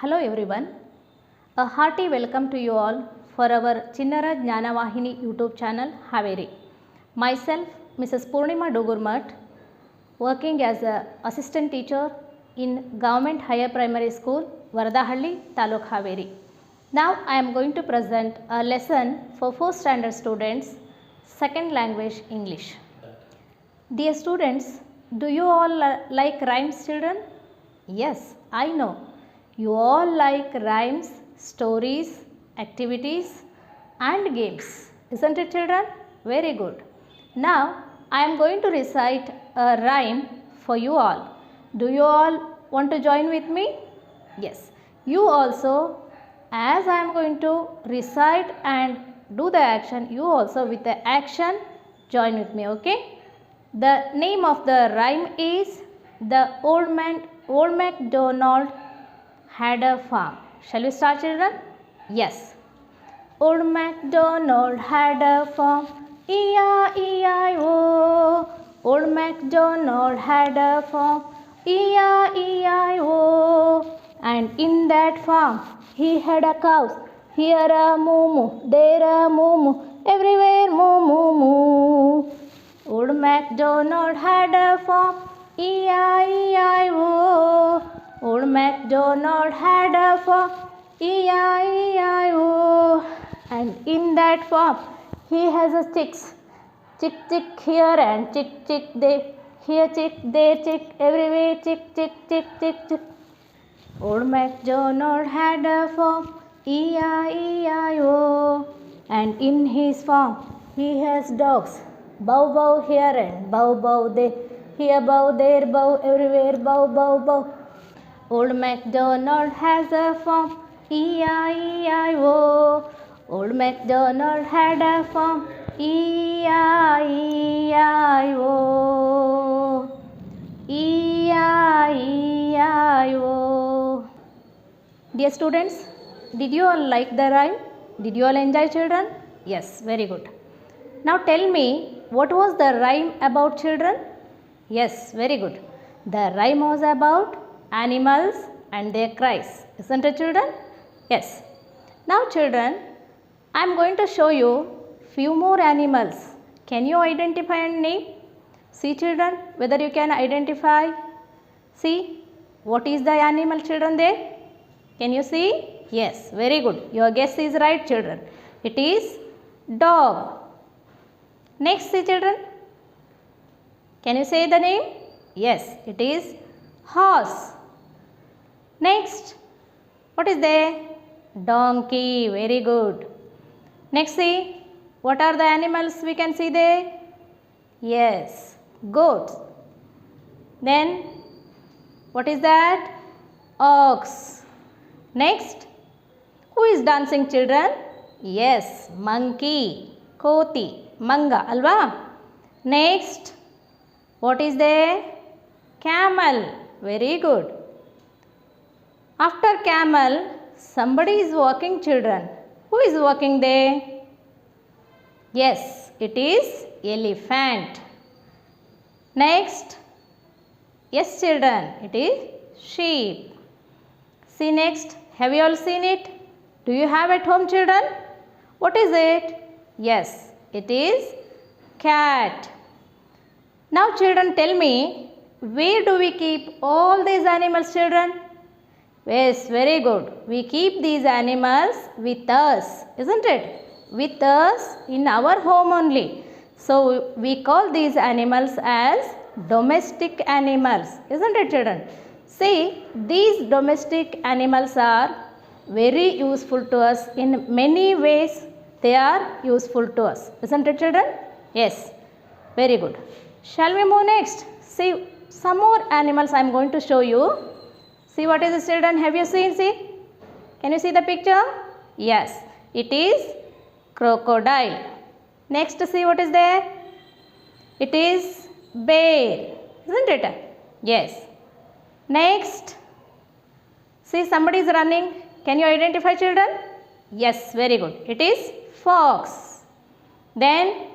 Hello everyone. A hearty welcome to you all for our Chinnara Jnanavahini YouTube channel Haveri. Myself Mrs. Purnima Dogurmat, working as a assistant teacher in Government Higher Primary School Varadahalli, Taluk Haveri. Now I am going to present a lesson for 4th standard students, second language English. Dear students, do you all like rhymes, children? Yes, I know. You all like rhymes, stories, activities and games. Isn't it, children? Very good. Now, I am going to recite a rhyme for you all. Do you all want to join with me? Yes. You also, as I am going to recite and do the action, you also with the action join with me, okay? The name of the rhyme is The Old MacDonald Had a Farm. Shall we start, children? Yes. Old MacDonald had a farm, E-I-E-I-O. Old MacDonald had a farm, E-I-E-I-O. And in that farm he had a cows, here a moo-moo, there a moo-moo, everywhere moo-moo-moo. Old MacDonald had a farm, E-I-E-I-O. Old MacDonald had a farm, E-I-E-I-O. And in that farm he has a chicks, chick chick here and chick chick there, here chick, there chick, everywhere chick chick chick chick chick. Old MacDonald had a farm, E-I-E-I-O. And in his farm he has dogs, bow bow here and bow bow there, here bow, there bow, everywhere bow bow bow. Old MacDonald has a farm, E-I-E-I-O. Old MacDonald had a farm, E-I-E-I-O. E-I-E-I-O. Dear students, did you all like the rhyme? Did you all enjoy, children? Yes, very good. Now tell me, what was the rhyme about, children? Yes, very good. The rhyme was about animals and their cries. Isn't it, children? Yes. Now, children, I am going to show you few more animals. Can you identify and name? See, children, whether you can identify. See, what is the animal, children, there? Can you see? Yes, very good. Your guess is right, children. It is dog. Next, see, children. Can you say the name? Yes, it is horse. Next, what is there? Donkey. Very good. Next, see, what are the animals we can see there? Yes, goats. Then, what is that? Ox. Next, who is dancing, children? Yes, monkey. Koti. Manga. Alva. Next, what is there? Camel. Very good. After camel, somebody is walking, children. Who is walking there? Yes, it is elephant. Next, yes, children, it is sheep. See next, have you all seen it? Do you have at home, children? What is it? Yes, it is cat. Now, children, tell me, where do we keep all these animals, children? Yes, very good. We keep these animals with us, isn't it? With us in our home only. So, we call these animals as domestic animals, isn't it, children? See, these domestic animals are very useful to us in many ways. They are useful to us, isn't it, children? Yes, very good. Shall we move next? See, some more animals I am going to show you. See what is this, children? Have you seen? See? Can you see the picture? Yes, it is crocodile. Next, see what is there? It is bear, isn't it? Yes. Next, see somebody is running. Can you identify, children? Yes, very good. It is fox. Then,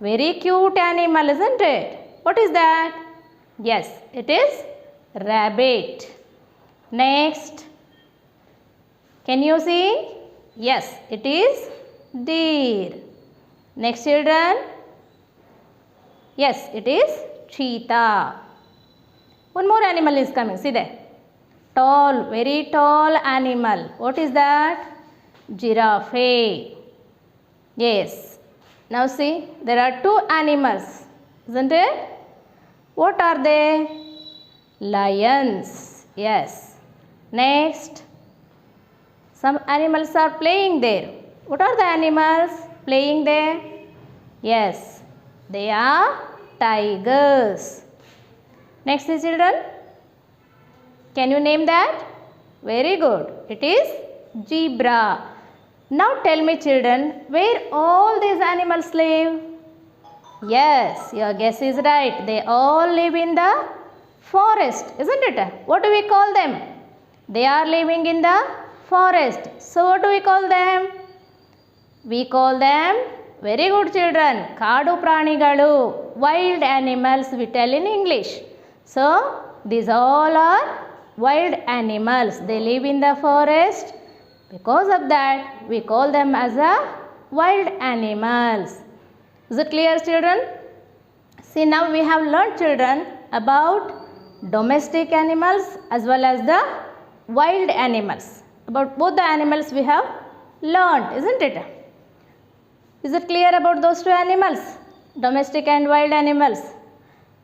very cute animal, isn't it? What is that? Yes, it is rabbit. Next, Can you see? Yes, it is deer. Next children. Yes, it is cheetah. One more animal is coming. See there. Tall, very tall animal. What is that? Giraffe. Yes. Now see, there are two animals, isn't it? What are they? Lions. Yes. Next. Some animals are playing there. What are the animals playing there? Yes, they are tigers. Next is children. Can you name that? Very good. It is zebra. Now tell me children, where all these animals live? Yes, your guess is right. They all live in the forest, isn't it? What do we call them? They are living in the forest. So what do we call them? We call them, very good children, Kadu Pranigalu, wild animals we tell in English. So these all are wild animals. They live in the forest. Because of that we call them as a wild animals. Is it clear children? See, now we have learnt children about domestic animals as well as the wild animals. About both the animals we have learnt, isn't it? Is it clear about those two animals? Domestic and wild animals.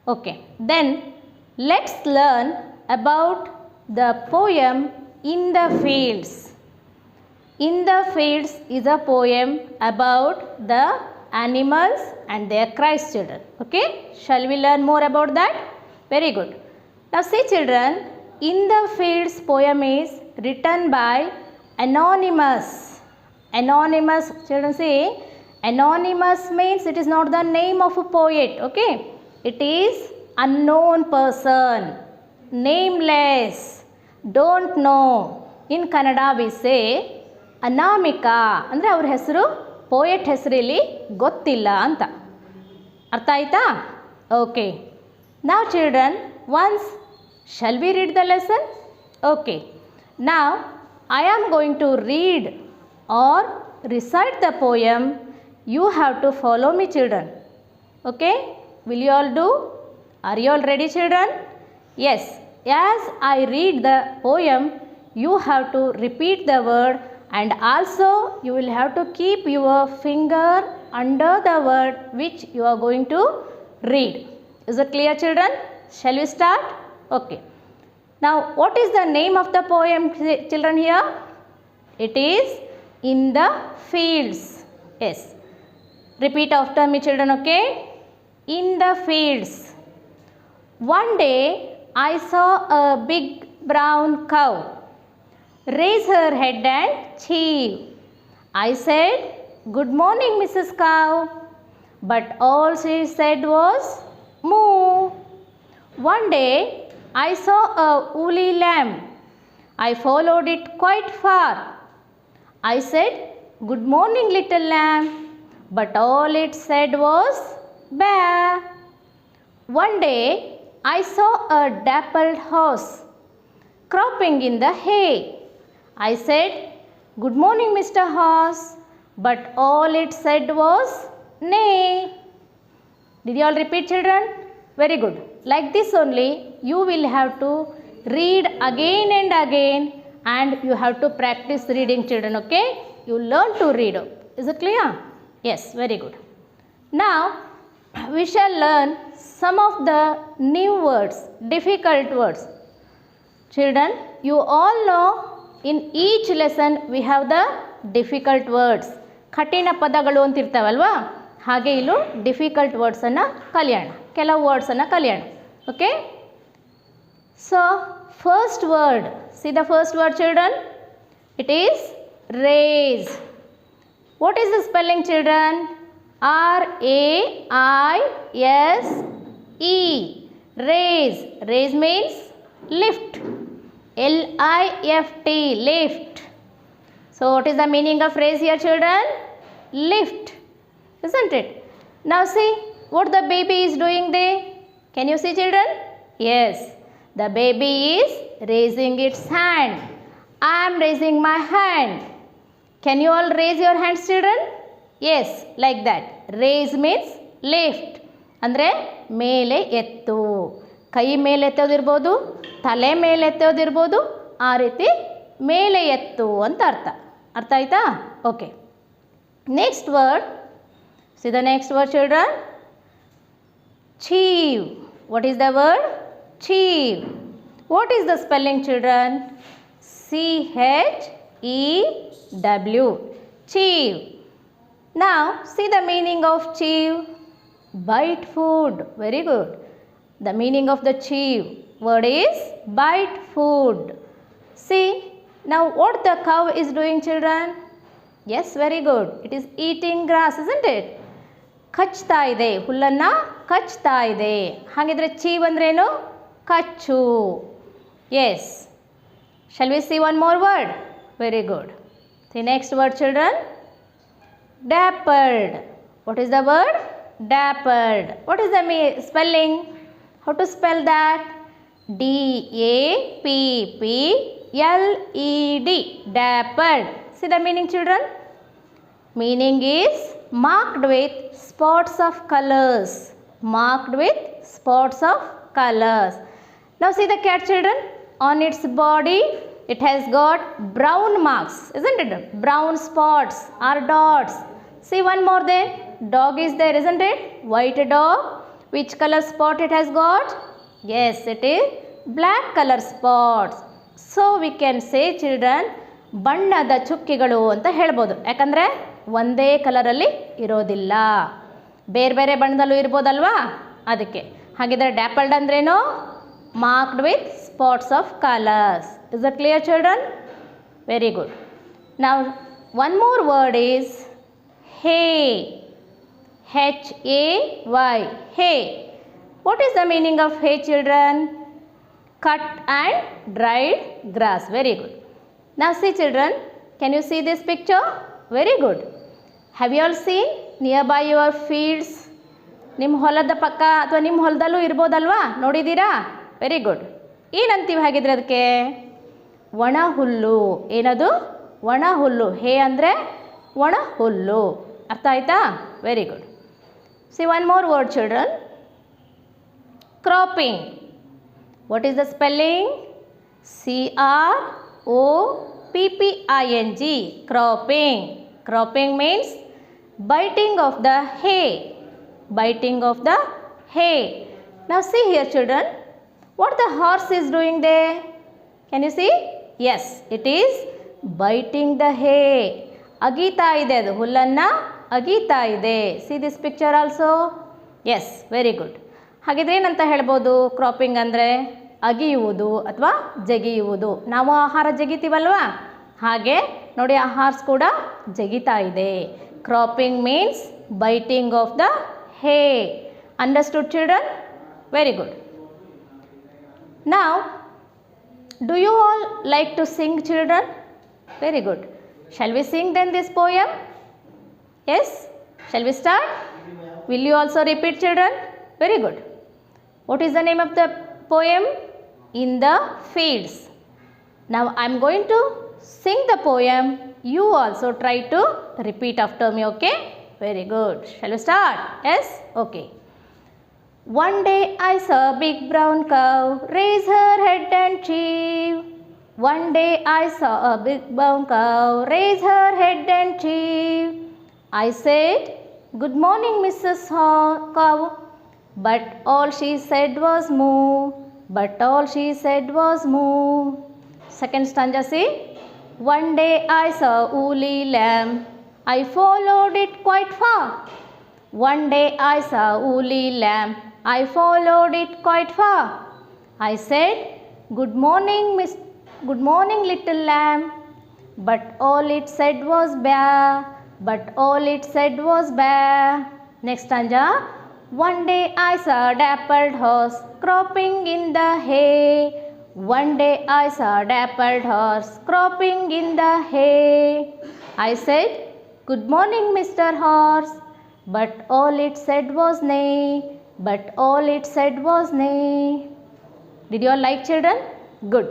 Okay. Then let's learn about the poem In the Fields. In the Fields is a poem about the animals and their cries, children. Okay. Shall we learn more about that? Very good. Now see children, In the Fields poem is written by Anonymous. Anonymous, children say, anonymous means it is not the name of a poet, okay? It is unknown person, nameless, don't know. In Kannada we say Anamika ಅಂದರೆ ಅವ್ರ ಹೆಸರು poet ಹೆಸರಲ್ಲಿ ಗೊತ್ತಿಲ್ಲ ಅಂತ ಅರ್ಥ ಆಯ್ತಾ? Okay. Now children, once shall we read the lesson? Okay. Now I am going to read or recite the poem. You have to follow me children. Okay. Will you all do? Are you all ready children? Yes. As I read the poem, you have to repeat the word and also you will have to keep your finger under the word which you are going to read. Is it clear children? Shall we start? Okay. Now what is the name of the poem children here? It is In the Fields. Yes. Repeat after me children, okay? In the fields. One day I saw a big brown cow raise her head and cheep. I said, "Good morning, Mrs. Cow." But all she said was, "Moo." One day I saw a woolly lamb. I followed it quite far. I said, "Good morning, little lamb." But all it said was, "Baa." One day I saw a dappled horse cropping in the hay. I said, "Good morning, Mr. Horse." But all it said was, "Nay." Did you all repeat children? Very good. Like this only you will have to read again and again and you have to practice reading children, okay? You learn to read. Is it clear? Yes, very good. Now we shall learn some of the new words, difficult words. Children, you all know in each lesson we have the difficult words. ಕಠಿಣ ಪದಗಳು ಅಂತ ಇರ್ತಾವಲ್ವಾ, ಹಾಗೆ ಇಲ್ಲೂ difficult ವರ್ಡ್ಸನ್ನು ಕಲಿಯೋಣ, ಕೆಲವು ವರ್ಡ್ಸನ್ನು ಕಲಿಯೋಣ. Okay. So first word, C the first word children, it is raise. What is the spelling children? R-A-I-S-E. Raise. Raise means lift. L-I-F-T. Lift. So what is the meaning of raise here children? Lift. Isn't it? Now see what the baby is doing there. Can you see children? Yes. The baby is raising its hand. I am raising my hand. Can you all raise your hands, children? Yes, like that. Raise means lift. ಅಂದರೆ ಮೇಲೆ ಎತ್ತು. ಕೈ ಮೇಲೆ ಎತ್ತೋದಿರ್ಬೋದು, ತಲೆ ಮೇಲೆ ಎತ್ತೋದಿರ್ಬೋದು, ಆ ರೀತಿ ಮೇಲೆ ಎತ್ತು ಅಂತ ಅರ್ಥ. ಅರ್ಥ ಆಯ್ತಾ? Okay. Next word. See the next word, children. Chew. What is the word? Chew. What is the spelling, children? C-H-E-W. Chew. Now, see the meaning of chew. Bite food. Very good. The meaning of the chew word is bite food. See, now what the cow is doing, children? Yes, very good. It is eating grass, isn't it? ಕಚ್ತಾ ಇದೆ, ಹುಲ್ಲನ್ನು ಕಚ್ತಾ ಇದೆ. ಹಾಗಿದ್ರೆ chew ಅಂದ್ರೇನು? ಕಚ್ಚು. S. Shall we see one more word? Very good. The next word, children. Dappled. What is the word? Dappled. What is the spelling? How to spell that? D-A-P-P-L-E-D. Dappled. See the meaning, children? Meaning is marked with spots of colors. Marked with spots of colors. Now see the cat, children. On its body, it has got brown marks, isn't it? Brown spots or dots. See one more there. Dog is there, isn't it? White dog. Which color spot it has got? Yes, it is black color spots. So we can say, children, ಬಣ್ಣದ ಚುಕ್ಕಿಗಳು ಅಂತ ಹೇಳ್ಬೋದು. ಯಾಕಂದರೆ ಒಂದೇ ಕಲರಲ್ಲಿ ಇರೋದಿಲ್ಲ, ಬೇರೆ ಬೇರೆ ಬಣ್ಣದಲ್ಲೂ ಇರ್ಬೋದಲ್ವಾ, ಅದಕ್ಕೆ. ಹಾಗಿದ್ರೆ ಡ್ಯಾಪಲ್ಡ್ ಅಂದ್ರೇನು? Marked with spots of colours. Is it clear, children? Very good. ನಾವು one more word is hay. H-A-Y. Hay. What is the meaning of hay, children? Cut and dried grass. Very good. Now see, children, can you see this picture? Very good. Have you all seen nearby your fields? ನಿಮ್ಮ ಹೊಲದ ಪಕ್ಕ ಅಥವಾ ನಿಮ್ಮ ಹೊಲದಲ್ಲೂ ಇರ್ಬೋದಲ್ವಾ, ನೋಡಿದ್ದೀರಾ? Very good. ಏನಂತೀವಿ ಹಾಗಿದ್ರೆ ಅದಕ್ಕೆ? ಒಣ ಹುಲ್ಲು. ಏನದು? ಒಣ ಹುಲ್ಲು. ಹೇ ಅಂದರೆ ಒಣ ಹುಲ್ಲು. ಅರ್ಥ ಆಯ್ತಾ? Very good. See one more word, children. Cropping. What is the spelling? C-R-O-P-P-I-N-G. Cropping. Cropping means biting of the hay. Biting of the hay. Now see here, children. What the horse is doing there? Can you see? Yes, it is biting the hay. ಅಗೀತಾ ಇದೆ, ಅದು ಹುಲ್ಲನ್ನು ಅಗೀತಾ ಇದೆ. See this picture also. Yes, very good. ಹಾಗಿದ್ರೆ ಏನಂತ ಹೇಳ್ಬೋದು? Cropping ಅಂದರೆ ಅಗಿಯುವುದು ಅಥವಾ ಜಗಿಯುವುದು. ನಾವು ಆಹಾರ ಜಗಿತೀವಲ್ವಾ, ಹಾಗೆ ನೋಡಿ ಆ ಹಾರ್ಸ್ ಕೂಡ ಜಗಿತಾ ಇದೆ. Cropping means biting of the hay. Understood, children? Very good. Now, do you all like to sing, children? Very good. Shall we sing then this poem? Yes? Shall we start? Will you also repeat, children? Very good. What is the name of the poem? In the Fields. Now I am going to sing the poem. You also try to repeat after me, okay? Very good. Shall we start? Yes? Okay. One day I saw a big brown cow raise her head and chew. One day I saw a big brown cow raise her head and chew. I said, "Good morning, Mrs. Cow." But all she said was moo. But all she said was moo. Second stanza, see. One day I saw a woolly lamb. I followed it quite far. One day I saw a woolly lamb. I followed it quite far. I said, "Good morning, good morning, little lamb." But all it said was baa. But all it said was baa. Next stanza. One day I saw a dappled horse cropping in the hay. One day I saw a dappled horse cropping in the hay. I said, "Good morning, Mr. Horse." But all it said was neigh. But all it said was neigh. Did you all like, children? Good.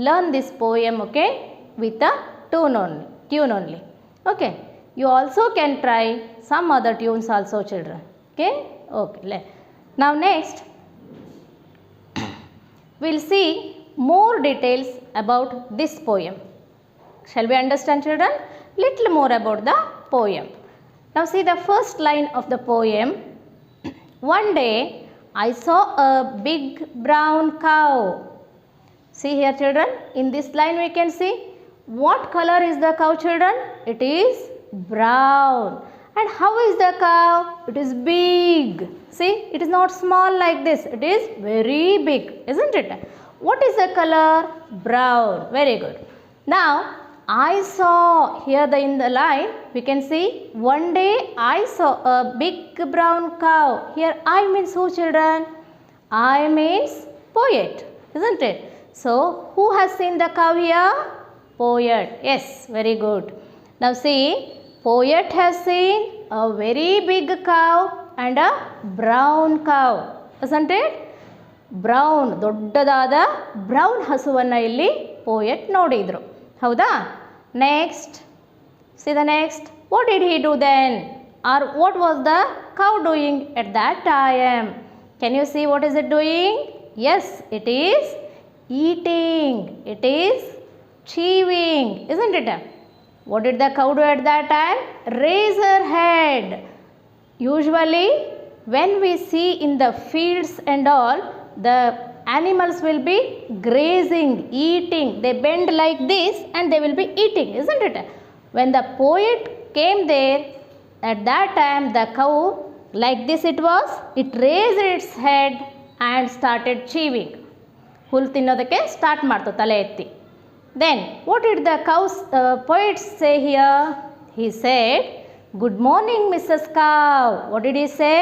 Learn this poem, okay? with a tune only. Okay. You also can try some other tunes also, children. Okay. Okay. Now next, we'll see more details about this poem. Shall we understand, children? Little more about the poem. Now see the first line of the poem. One day I saw a big brown cow. See here, children, in this line we can see what color is the cow, children? It is brown. And how is the cow? It is big. See, it is not small like this. It is very big, isn't it? What is the color? Brown. Very good. Now, I saw here in the line we can see one day I saw a big brown cow. Here I means who, children? I means poet, isn't it? So who has seen the cow here? Poet. Yes, very good. Now see, poet has seen a very big cow and a brown cow, isn't it? Brown ದೊಡ್ಡದಾದ brown ಹಸುವನ್ನು ಇಲ್ಲಿ poet ನೋಡಿದರು. ಹೌದಾ? Next see the next. What did he do then? Or what was the cow doing at that time? Can you see what is it doing? Yes, it is eating. It is chewing, isn't it? What did the cow do at that time? Raise her head. Usually when we see in the fields and all, the animals will be grazing, eating. They bend like this and they will be eating, isn't it? When the poet came there, at that time the cow, like this it was, it raised its head and started chewing. ಹುಲ್ಲು ತಿನ್ನೋದಕ್ಕೆ start ಮಾಡ್ತು ತಲೆ ಎತ್ತಿ. Then what did the cows poet say here? He said, good morning Mrs. Cow. What did he say?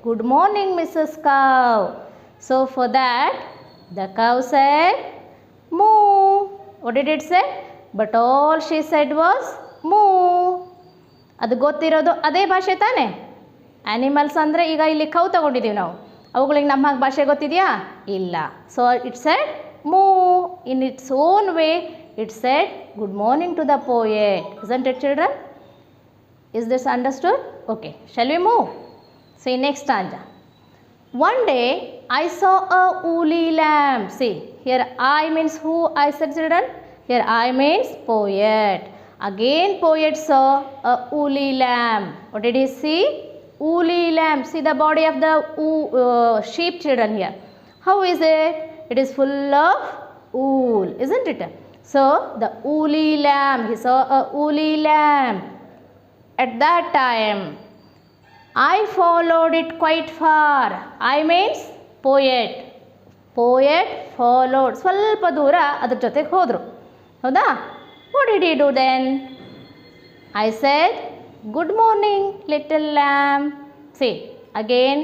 Good morning Mrs. Cow. So for that the cow said moo. What did it say? But all she said was moo. ಅದು ಗೊತ್ತಿರೋದು ಅದೇ ಭಾಷೆ ತಾನೆ. Animals ಅಂದರೆ ಈಗ ಇಲ್ಲಿ cow ತಗೊಂಡಿದ್ದೀವಿ ನಾವು, ಅವುಗಳಿಗೆ ನಮ್ಮ ಹಾಗೆ ಭಾಷೆ ಗೊತ್ತಿದೆಯಾ? ಇಲ್ಲ. So it said moo. In its own way it said good morning to the poet. Isn't it children? Is this understood? Okay, shall we move? See next stanza. One day I saw a woolly lamb. See, here I means who? I said, children. Here I means poet. Again poet saw a woolly lamb. What did he see? Woolly lamb. See the body of the sheep, children, here. How is it? It is full of wool, isn't it? So the woolly lamb, he saw a woolly lamb. At that time I followed it quite far. I means poet. Poet followed. ಸ್ವಲ್ಪ ದೂರ ಅದ್ರ ಜೊತೆಗೆ ಹೋದರು. ಹೌದಾ? What did he do then? I said, good morning little lamb. See, again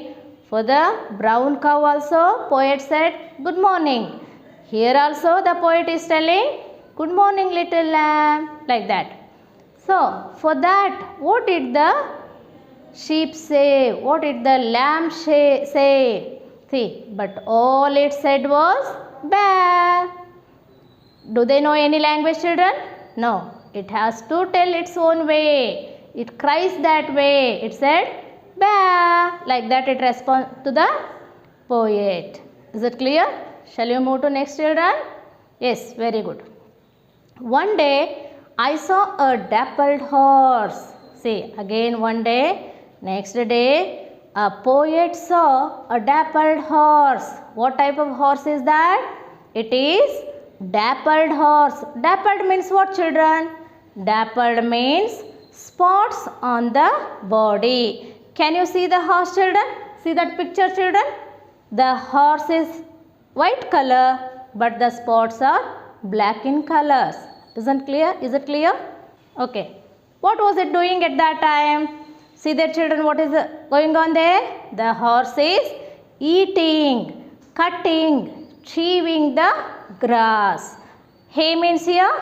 for the brown cow also poet said good morning. Here also the poet is telling good morning little lamb, like that. So for that what did the sheep say? What did the lamb say? See, but all it said was ba. Do they know any language, children? No. It has to tell its own way. It cries that way. It said ba. Like that it responds to the poet. Is it clear? Shall you move to next, children? Yes, very good. One day I saw a dappled horse. See, again one day, next day a poet saw a dappled horse. What type of horse is that? It is dappled horse. Dappled means what, children? Dappled means spots on the body. Can you see the horse, children? See that picture, children? The horse is white color but the spots are black in colors. Isn't clear? Is it clear? Okay. What was it doing at that time? See there, children, what is going on there? The horse is eating, cutting, chewing the grass. Hay means here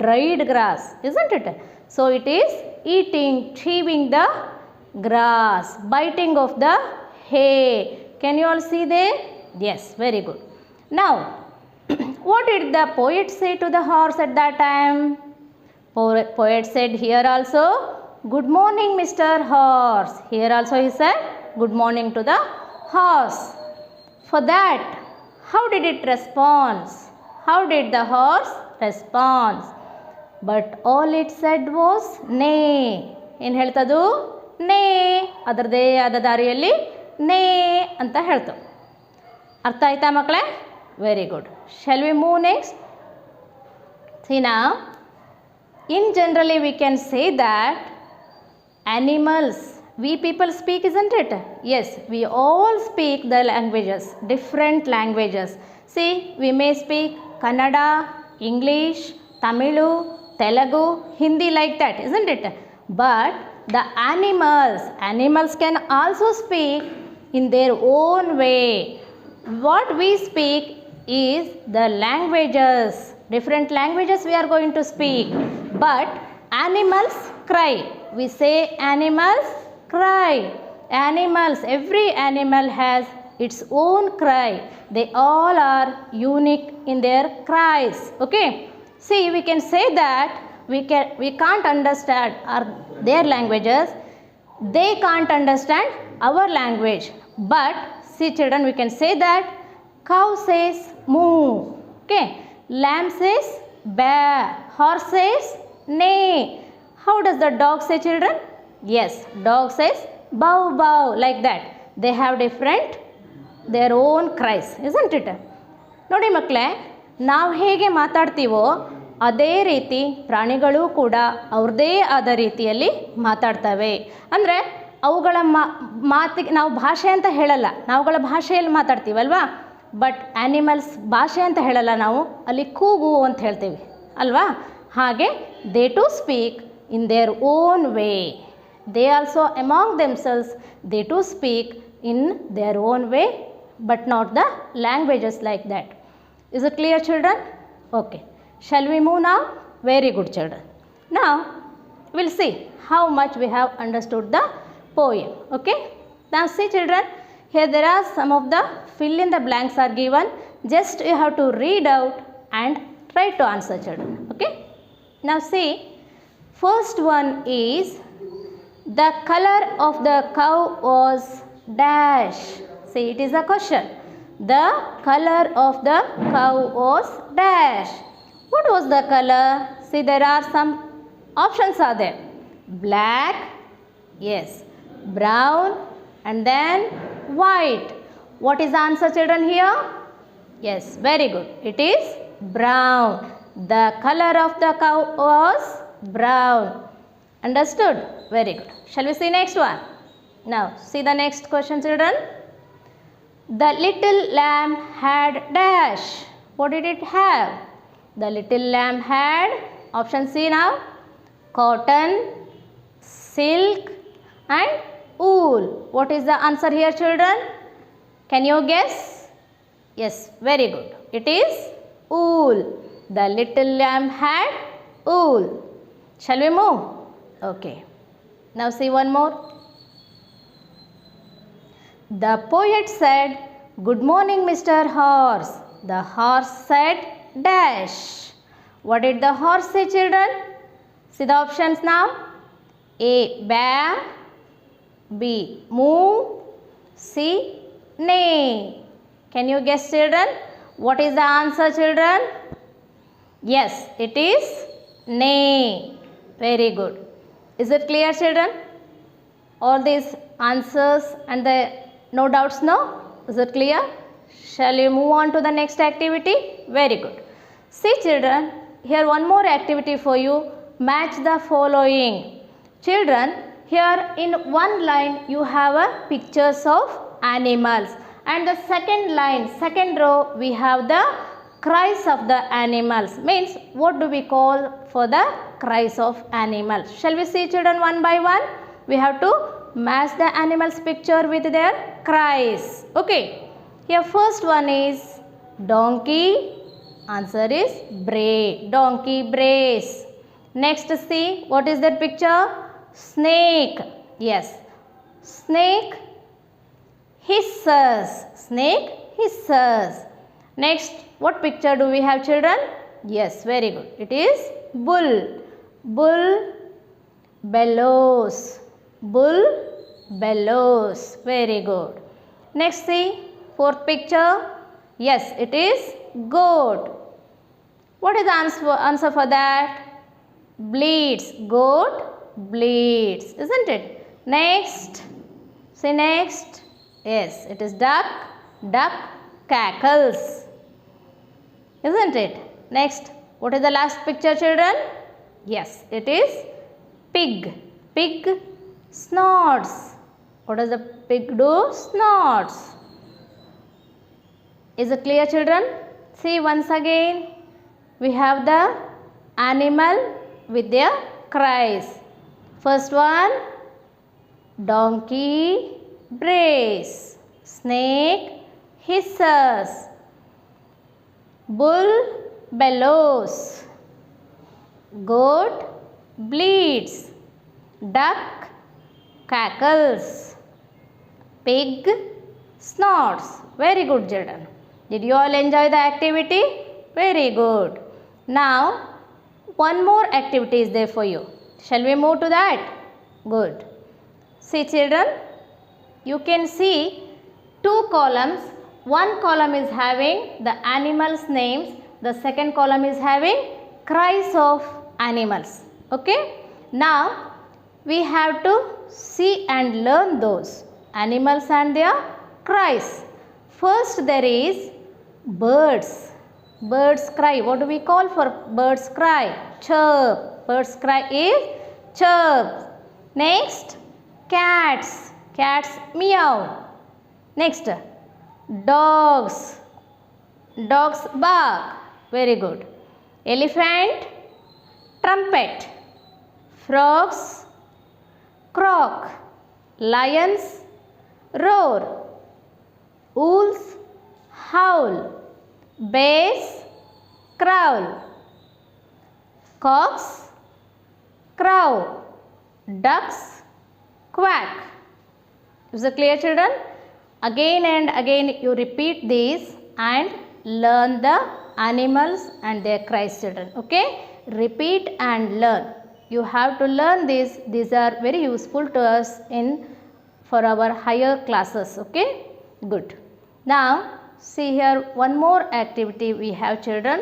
dried grass, isn't it? So it is eating, chewing the grass, biting of the hay. Can you all see there? Yes, very good. Now What did the poet say to the horse at that time? Poet said here also, good morning Mr. Horse. Here also he said, good morning to the horse. For that, how did it respond? How did the horse respond? But all it said was, nay. ಏನು ಹೇಳ್ತದು? ನೇ. ಅದರದೇ ಆದ ದಾರಿಯಲ್ಲಿ ನೇ ಅಂತ ಹೇಳ್ತು. ಅರ್ಥ ಆಯ್ತಾ ಮಕ್ಕಳೇ? Very good. Shawl we move next? See now, in generally we can say that animals, we people speak, isn't it? Yes, we all speak the languages, different languages. See, we may speak Kannada, English, Tamilu, Telugu, Hindi, like that, isn't it? But the animals can also speak in their own way. What we speak is the languages, different languages we are going to speak. But animals cry. We say animals cry. Animals, every animal has its own cry. They all are unique in their cries. Okay. See, we can say that we can't understand their languages. They can't understand our language. But see children, we can say that cow says moo. Okay. Lamb says ba. Horse says neigh. How does the dog say children? Yes, dog says bow bow, like that. They have different their own cries, isn't it? ನೋಡಿ ಮಕ್ಕಳೇ, ನಾವು ಹೇಗೆ ಮಾತಾಡ್ತೀವೋ ಅದೇ ರೀತಿ ಪ್ರಾಣಿಗಳು ಕೂಡ ಅವ್ರದ್ದೇ ಆದ ರೀತಿಯಲ್ಲಿ ಮಾತಾಡ್ತವೆ. ಅಂದರೆ ಅವುಗಳ ಮಾತಿಗೆ ನಾವು ಭಾಷೆ ಅಂತ ಹೇಳಲ್ಲ, ನಾವುಗಳ ಭಾಷೆಯಲ್ಲಿ ಮಾತಾಡ್ತೀವಲ್ವಾ. ಬಟ್ ಆ್ಯನಿಮಲ್ಸ್ ಭಾಷೆ ಅಂತ ಹೇಳಲ್ಲ, ನಾವು ಅಲ್ಲಿ ಕೂಗು ಅಂತ ಹೇಳ್ತೀವಿ ಅಲ್ವಾ. ಹಾಗೆ they too speak in their own way. They also among themselves they too speak in their own way, but not the languages like that. Is it clear children? Okay. Shall we move now? Very good children. Now we'll see how much we have understood the poem. Okay. Now see children, here there are some of the fill in the blanks are given. Just you have to read out and try to answer children. Okay. Now see, first one is the color of the cow was dash. See, it is a question. The color of the cow was dash. What was the color? See, there are some options are there. Black, yes, brown, and then white. What is the answer children here? Yes, very good. It is brown. The color of the cow was brown. Understood? Very good. Shall we see next one? Now, see the next question children. The little lamb had dash. What did it have? The little lamb had, option C now, cotton, silk and wool. What is the answer here children? Can you guess? Yes, very good. It is wool. The little lamb had wool. Shall we move? Okay. Now see one more. The poet said, good morning Mr. Horse. The horse said dash. What did the horse say children? See the options now. A, bear. B, moo. C, neigh. Can you guess children? What is the answer children? Yes, it is neigh. Very good. Is it clear children? All these answers and the no doubts no? Is it clear? Shall we move on to the next activity? Very good. See children, here one more activity for you. Match the following. Children, here in one line you have a pictures of animals, and the second line, second row, we have the cries of the animals. Means what do we call for the cries of animals? Shall we see children one by one? We have to match the animals picture with their cries. Okay. Here first one is donkey. Answer is bray. Donkey brays. Next see, what is that picture? Snake. Yes. Snake hisses. Snake hisses. Next, what picture do we have, children? Yes, very good. It is bull. Bull bellows. Bull bellows. Very good. Next, see, fourth picture. Yes, it is goat. What is the answer for that? Bleats. Goat bleats, isn't it? Next. Say next. Yes, it is duck. Duck cackles. Isn't it? Next. What is the last picture, children? Yes, it is pig. Pig snorts. What does the pig do? Snorts. Is it clear, children? See once again. We have the animal with their cries. First one, donkey brays, snake hisses, bull bellows, goat bleats, duck cackles, pig snorts. Very good, children. Did you all enjoy the activity? Very good. Now, one more activity is there for you. Shall we move to that? Good. See, children, you can see two columns. One column is having the animals' names. The second column is having cries of animals. Okay? Now, we have to see and learn those animals and their cries. First, there is birds. Birds cry. What do we call for birds cry? Chirp. Birds cry is chirp. Next, cats. Cats meow. Next, dogs. Dogs bark. Very good. Elephant, trumpet. Frogs, croak. Lions, roar. Wolves, howl. Bears, growl. Cocks, crow. Ducks, quack. Is it clear, children? Again and again you repeat these and learn the animals and their cries, children. Okay? Repeat and learn. You have to learn this. These are very useful to us for our higher classes. Okay? Good. Now, see here one more activity we have, children.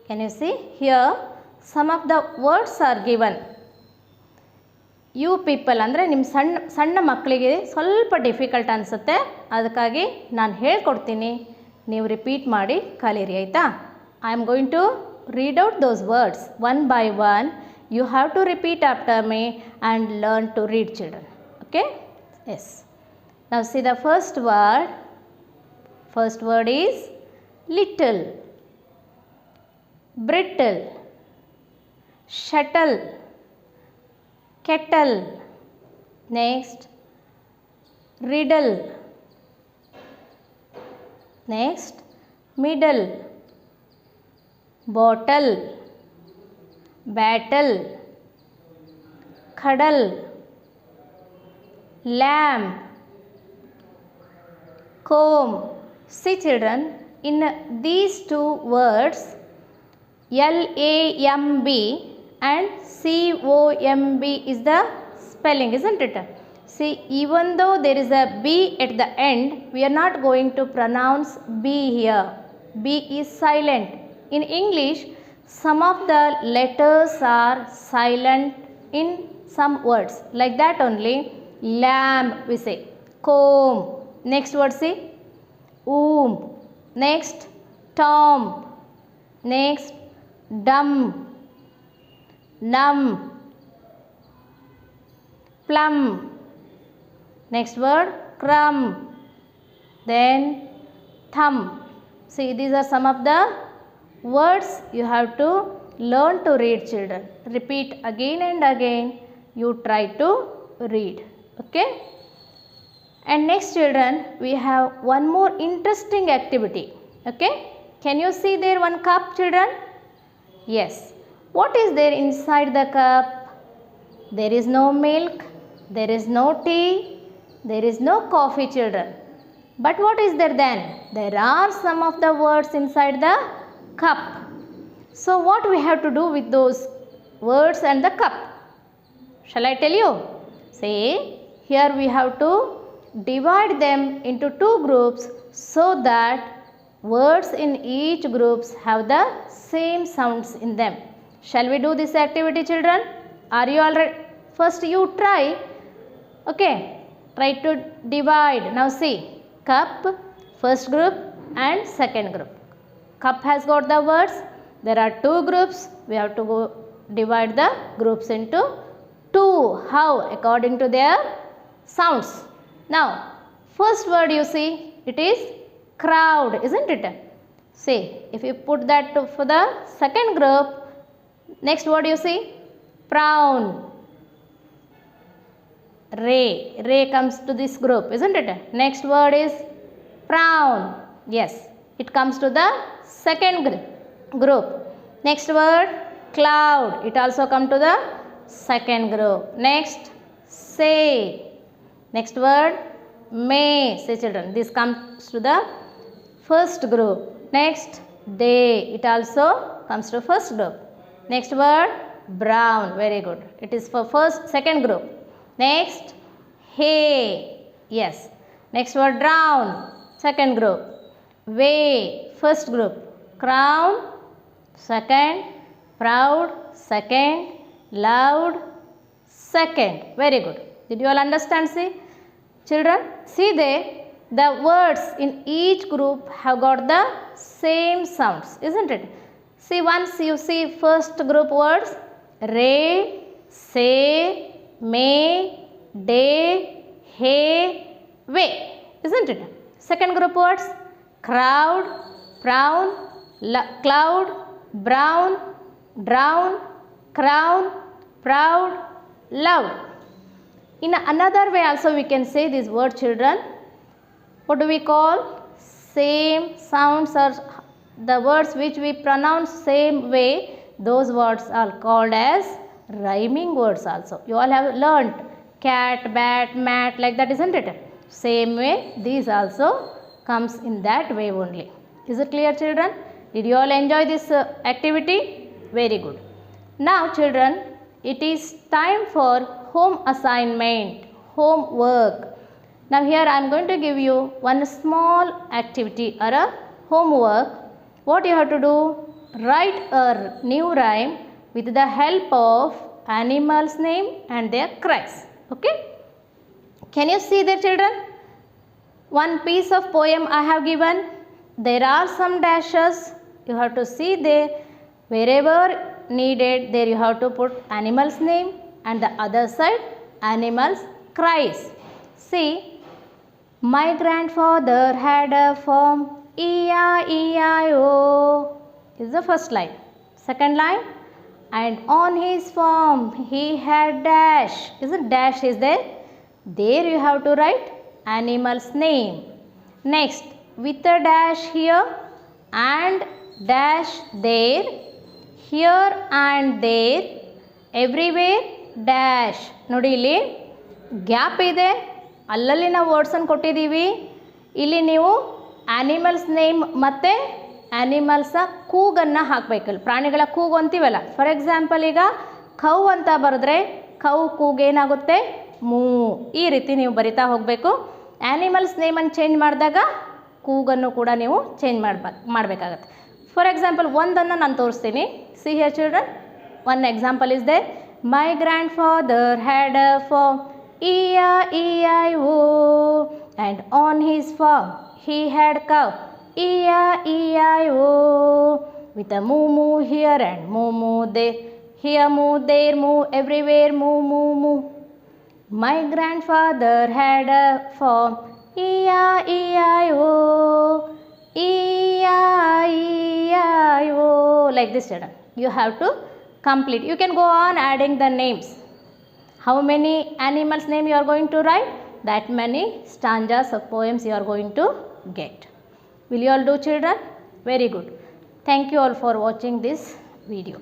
Can you see? Here some of the words are given. You people ಅಂದರೆ ನಿಮ್ಮ ಸಣ್ಣ ಮಕ್ಕಳಿಗೆ ಸ್ವಲ್ಪ difficult ಅನಿಸುತ್ತೆ, ಅದಕ್ಕಾಗಿ ನಾನು ಹೇಳ್ಕೊಡ್ತೀನಿ, ನೀವು ರಿಪೀಟ್ ಮಾಡಿ ಕಲೀರಿ ಆಯಿತಾ. I am going to read out those words one by one. You have to repeat after me and learn to read, children. Okay? Yes. Now see the first word. First word is little, brittle, shuttle, kettle. Next, riddle. Next, middle, bottle, battle, cuddle, lamb, comb. See, children, in these two words LAMB and COMB is the spelling, isn't it? See, even though there is a B at the end, we are not going to pronounce B here. B is silent. In English, some of the letters are silent in some words. Like that only. Lamb we say. Comb. Next word see. Womb. Next, tom. Next, dumb, numb, plum. Next word, crumb. Then, thumb. See, these are some of the words you have to learn to read, children. Repeat again and again. You try to read. Okay? And next, children, we have one more interesting activity. Okay? Can you see there one cup, children? Yes. What is there inside the cup? There is no milk. There is no tea. There is no coffee, children. But what is there then? There are some of the words inside the cup. So what we have to do with those words and the cup? Shall I tell you? Say, here we have to divide them into two groups so that words in each groups have the same sounds in them. Shall we do this activity, children? Are you all ready? First you try. Okay, try to divide. Now see, cup, first group and second group. Cup has got the words. There are two groups. We have to go divide the groups into two. How? According to their sounds. Now, first word you see, it is crowd, isn't it? See, if you put that for the second group, next word you see, brown. Ray comes to this group, isn't it? Next word is brown. Yes, it comes to the second group. Next word, cloud. It also comes to the second group. Next, say. Next word, may. Say children, this comes to the first group. Next, day. It also comes to first group. Next word, brown. Very good. It is for second group. Next, hay. Yes. Next word, drown. Second group. Way. First group. Crown. Second. Proud. Second. Loud. Second. Very good. Did you all understand? See, children, see there, the words in each group have got the same sounds, isn't it? See, once you see first group words, ray, say, may, day, hay, way, isn't it? Second group words, crowd, brown, cloud, brown, drown, crown, proud, loud. In another way also we can say this word, children. What do we call? Same sounds or the words which we pronounce same way, those words are called as rhyming words also. You all have learnt cat, bat, mat, like that, isn't it? Same way, these also comes in that way only. Is it clear, children? Did you all enjoy this activity? Very good. Now, children, it is time for home assignment, homework. Now, here I am going to give you one small activity or a homework. What you have to do? Write a new rhyme with the help of animals' name and their cries. Okay? Can you see there, children? One piece of poem I have given. There are some dashes. You have to see there. Wherever needed, there you have to put animal's name and the other side animal's cries. See, my grandfather had a farm, E-I-E-I-O is the first line. Second line, and on his farm he had dash. Isn't dash is there? There you have to write animal's name. Next, with a dash here and dash there, here and there, everywhere dash. ನೋಡಿ ಇಲ್ಲಿ gap ಇದೆ, ಅಲ್ಲಲ್ಲಿ ನಾವು ವರ್ಡ್ಸನ್ನು ಕೊಟ್ಟಿದ್ದೀವಿ. ಇಲ್ಲಿ ನೀವು animals name ಮತ್ತು ಆ್ಯನಿಮಲ್ಸ ಕೂಗನ್ನು ಹಾಕಬೇಕಲ್ಲ, ಪ್ರಾಣಿಗಳ ಕೂಗು ಅಂತೀವಲ್ಲ. ಫಾರ್ ಎಕ್ಸಾಂಪಲ್ ಈಗ ಕೌ ಅಂತ ಬರೆದ್ರೆ ಕೌ ಕೂಗೇನಾಗುತ್ತೆ? ಮೂ. ಈ ರೀತಿ ನೀವು ಬರಿತಾ ಹೋಗಬೇಕು. ಆ್ಯನಿಮಲ್ಸ್ ನೇಮನ್ನು ಚೇಂಜ್ ಮಾಡಿದಾಗ ಕೂಗನ್ನು ಕೂಡ ನೀವು ಚೇಂಜ್ ಮಾಡಬೇಕಾಗತ್ತೆ. ಫಾರ್ ಎಕ್ಸಾಂಪಲ್ ಒಂದನ್ನು ನಾನು ತೋರಿಸ್ತೀನಿ. See here children, one example is there. My grandfather had a farm, E-I-E-I-O, and on his farm he had cow, E-I-E-I-O, with a moo moo here and moo moo there, here moo, there moo, everywhere moo moo moo. My grandfather had a farm, E-I-E-I-O, E-I-E-I-O, like this, children. You have to complete. You can go on adding the names. How many animals name you are going to write? That many stanzas of poems you are going to get. Will you all do, children? Very good. Thank you all for watching this video.